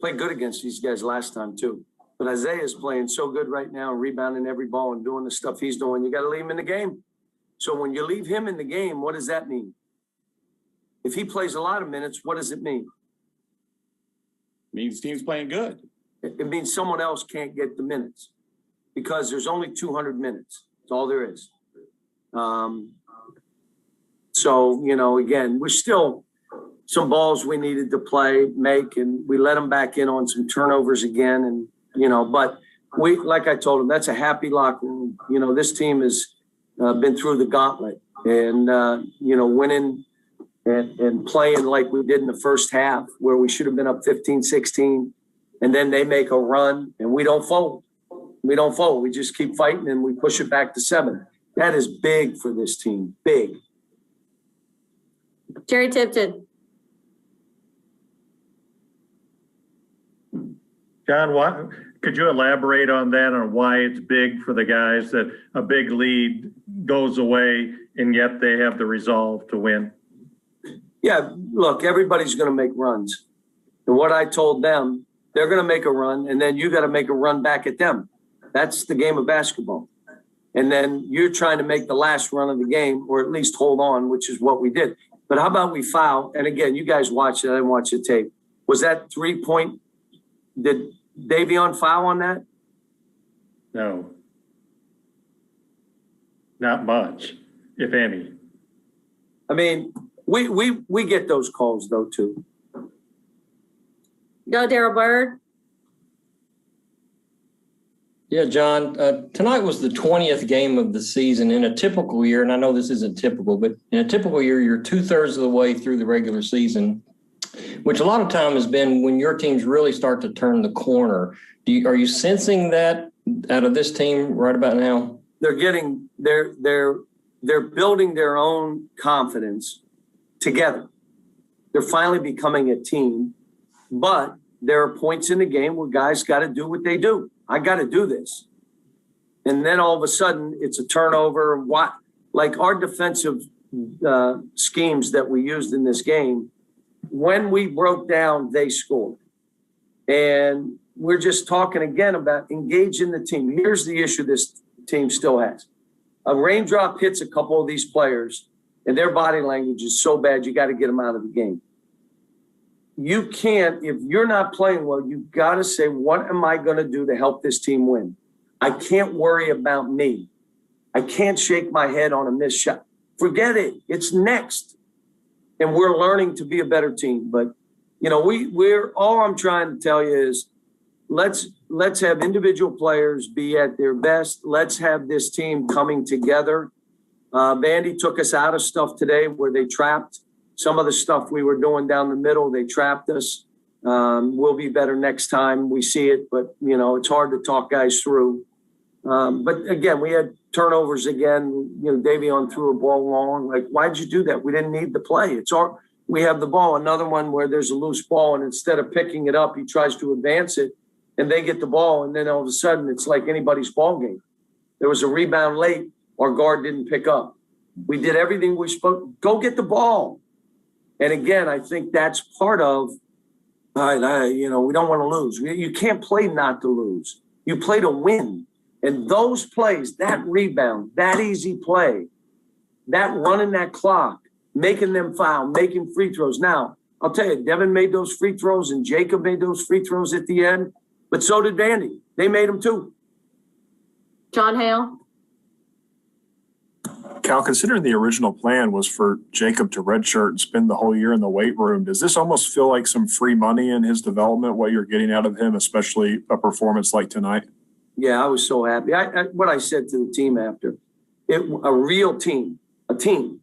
Played good against these guys last time too. But Isaiah's playing so good right now, rebounding every ball and doing the stuff he's doing. You got to leave him in the game. So when you leave him in the game, what does that mean? If he plays a lot of minutes, what does it mean? It means the team's playing good. It means someone else can't get the minutes because there's only 200 minutes. That's all there is. So, you know, again, we're still some balls we needed to make, and we let them back in on some turnovers again. And, you know, but we, like I told him, that's a happy locker room. You know, this team has been through the gauntlet and, you know, winning and playing like we did in the first half where we should have been up 15-16. And then they make a run and we don't fold. We don't fold. We just keep fighting and we push it back to 7. That is big for this team. Big. Jerry Tipton. John, could you elaborate on that, on why it's big for the guys that a big lead goes away and yet they have the resolve to win? Yeah, look, everybody's going to make runs. And what I told them, they're going to make a run, and then you got to make a run back at them. That's the game of basketball. And then you're trying to make the last run of the game, or at least hold on, which is what we did. But how about we foul? And again, you guys watched it. I didn't watch the tape. Was that 3-point? Did Davion foul on that? No. Not much, if any. I mean, we get those calls, though, too. Go, Darryl Bird. Yeah, John, tonight was the 20th game of the season. In a typical year, and I know this isn't typical, but in a typical year, you're 2/3 of the way through the regular season, which a lot of time has been when your teams really start to turn the corner. Are you sensing that out of this team right about now? They're building their own confidence together. They're finally becoming a team, but there are points in the game where guys got to do what they do. I got to do this. And then all of a sudden it's a turnover. Like our defensive schemes that we used in this game, when we broke down, they scored. And we're just talking again about engaging the team. Here's the issue this team still has. A raindrop hits a couple of these players and their body language is so bad, you got to get them out of the game. You can't, if you're not playing well, you got to say, what am I going to do to help this team win? I can't worry about me. I can't shake my head on a missed shot. Forget it. It's next. And we're learning to be a better team. But, you know, we're all I'm trying to tell you is let's have individual players be at their best. Let's have this team coming together. Vandy took us out of stuff today where they trapped. Some of the stuff we were doing down the middle, they trapped us. We'll be better next time we see it, but, you know, it's hard to talk guys through. But, again, we had turnovers again. You know, Davion threw a ball long. Like, why'd you do that? We didn't need the play. We have the ball. Another one where there's a loose ball, and instead of picking it up, he tries to advance it, and they get the ball, and then all of a sudden it's like anybody's ball game. There was a rebound late. Our guard didn't pick up. We did everything we spoke. Go get the ball. And again, I think that's part of, you know, we don't want to lose. You can't play not to lose. You play to win. And those plays, that rebound, that easy play, that running that clock, making them foul, making free throws. Now, I'll tell you, Devin made those free throws and Jacob made those free throws at the end, but so did Vandy. They made them too. John Hale. Cal, considering the original plan was for Jacob to redshirt and spend the whole year in the weight room, does this almost feel like some free money in his development, what you're getting out of him, especially a performance like tonight? Yeah, I was so happy. What I said to the team after, a real team, a team,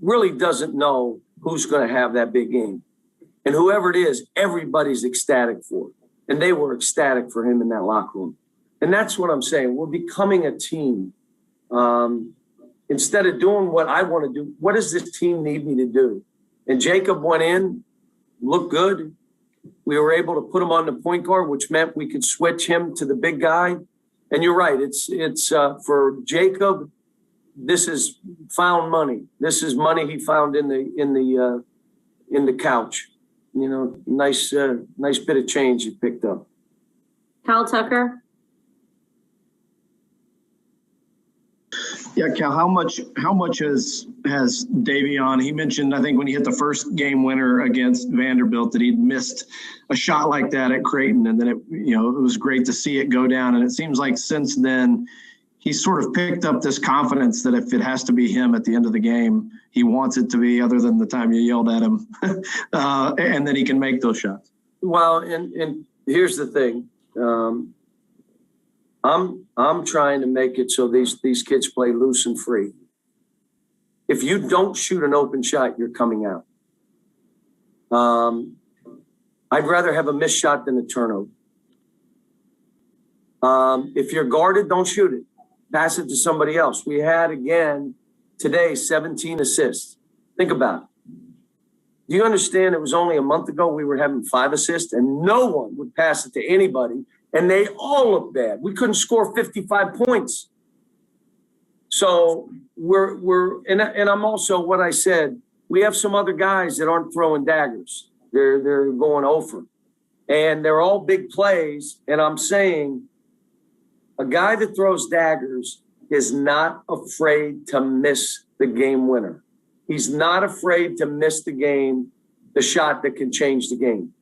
really doesn't know who's going to have that big game. And whoever it is, everybody's ecstatic for it. And they were ecstatic for him in that locker room. And that's what I'm saying. We're becoming a team. Instead of doing what I want to do, what does this team need me to do? And Jacob went in, looked good. We were able to put him on the point guard, which meant we could switch him to the big guy. And you're right. It's for Jacob. This is found money. This is money he found in the couch. nice bit of change you picked up. Kyle Tucker, Yeah, Cal, how much has Davion? He mentioned, I think when he hit the first game winner against Vanderbilt, that he'd missed a shot like that at Creighton, and then it was great to see it go down. And it seems like since then he's sort of picked up this confidence that if it has to be him at the end of the game, he wants it to be, other than the time you yelled at him, and then he can make those shots. Well, and here's the thing. I'm trying to make it so these kids play loose and free. If you don't shoot an open shot, you're coming out. I'd rather have a missed shot than a turnover. If you're guarded, don't shoot it. Pass it to somebody else. We had, again, today, 17 assists. Think about it. Do you understand it was only a month ago we were having 5 assists and no one would pass it to anybody, and they all look bad. We couldn't score 55 points. So and I'm also, what I said, we have some other guys that aren't throwing daggers. They're going over. And they're all big plays. And I'm saying a guy that throws daggers is not afraid to miss the game winner. He's not afraid to miss the shot that can change the game,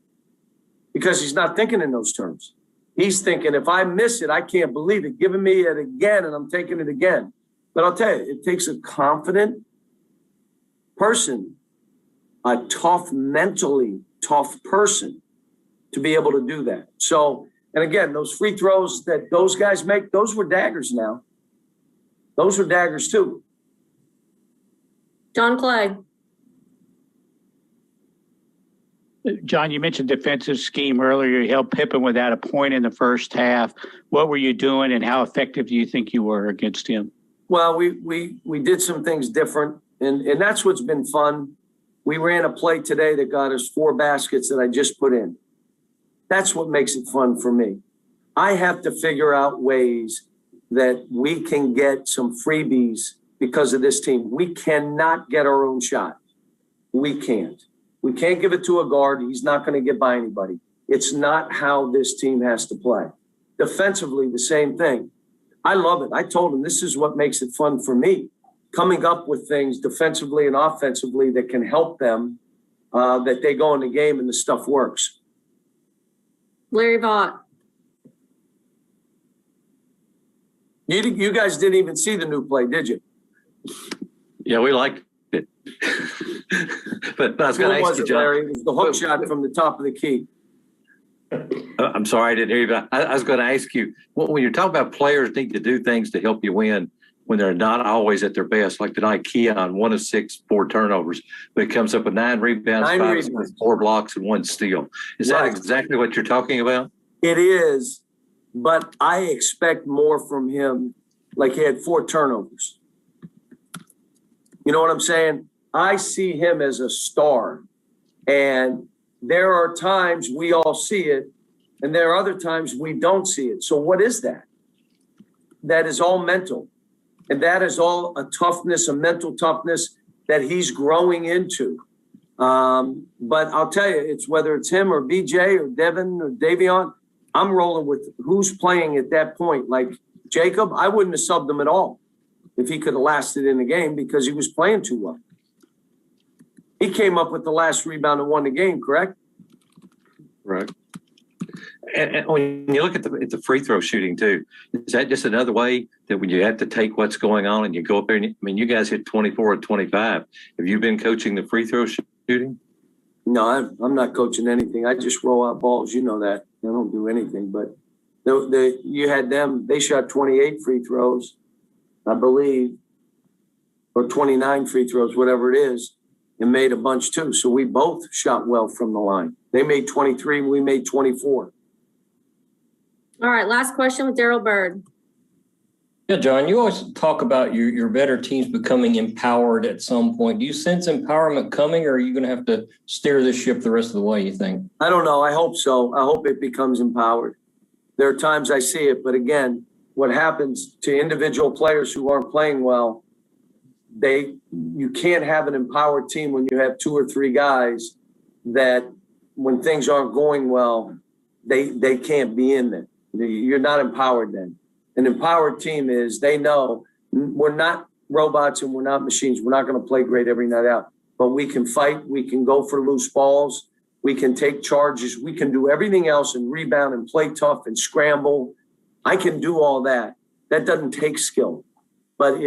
because he's not thinking in those terms. He's thinking, if I miss it, I can't believe it. Giving me it again, and I'm taking it again. But I'll tell you, it takes a confident person, a mentally tough person, to be able to do that. So, and again, those free throws that those guys make, those were daggers now. Those were daggers too. John Clay, John, you mentioned defensive scheme earlier. You held Pippen without a point in the first half. What were you doing, and how effective do you think you were against him? Well, we did some things different, and that's what's been fun. We ran a play today that got us 4 baskets that I just put in. That's what makes it fun for me. I have to figure out ways that we can get some freebies because of this team. We cannot get our own shot. We can't. We can't give it to a guard. He's not going to get by anybody. It's not how this team has to play. Defensively, the same thing. I love it. I told him this is what makes it fun for me, coming up with things defensively and offensively that can help them, that they go in the game and the stuff works. Larry Vaught, You guys didn't even see the new play, did you? Yeah, we liked it. but I was going to ask you, John. Larry? It was the hook shot from the top of the key. I'm sorry, I didn't hear you. But I was going to ask you, when you're talking about players need to do things to help you win when they're not always at their best, like tonight, Keon, 1 of 6, 4 turnovers, but it comes up with 9 rebounds, 4 blocks, and 1 steal. Is that exactly what you're talking about? It is, but I expect more from him. Like, he had 4 turnovers. You know what I'm saying? I see him as a star, and there are times we all see it, and there are other times we don't see it. So what is that? That is all mental, and that is all a toughness, a mental toughness that he's growing into. But I'll tell you, it's whether it's him or BJ or Devin or Davion, I'm rolling with who's playing at that point. Like Jacob, I wouldn't have subbed him at all if he could have lasted in the game because he was playing too well. He came up with the last rebound and won the game, correct? Right. And when you look at the free throw shooting too, is that just another way that when you have to take what's going on and you go up there? You guys hit 24 or 25. Have you been coaching the free throw shooting? No, I'm not coaching anything. I just roll out balls. You know that. I don't do anything. But you had them. They shot 28 free throws, I believe, or 29 free throws, whatever it is, and made a bunch too. So we both shot well from the line. They made 23. We made 24. all right, last question with Daryl Bird. Yeah, John, you always talk about your better teams becoming empowered at some point. Do you sense empowerment coming, or are you going to have to steer this ship the rest of the way, you think? I don't know. I hope so. I hope it becomes empowered. There are times I see it, but again, what happens to individual players who aren't playing well, you can't have an empowered team when you have 2 or 3 guys that when things aren't going well, they can't be in there. You're not empowered then. An empowered team is they know we're not robots and we're not machines. We're not going to play great every night out, but we can fight. We can go for loose balls. We can take charges. We can do everything else and rebound and play tough and scramble. I can do all that. That doesn't take skill, but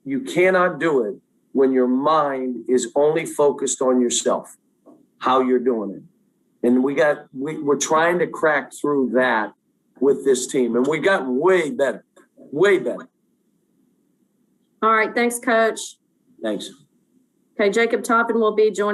you cannot do it when your mind is only focused on yourself, how you're doing it. And we're trying to crack through that with this team, and we got way better, way better. All right, thanks, Coach. Thanks. Okay, Jacob Toppin will be joining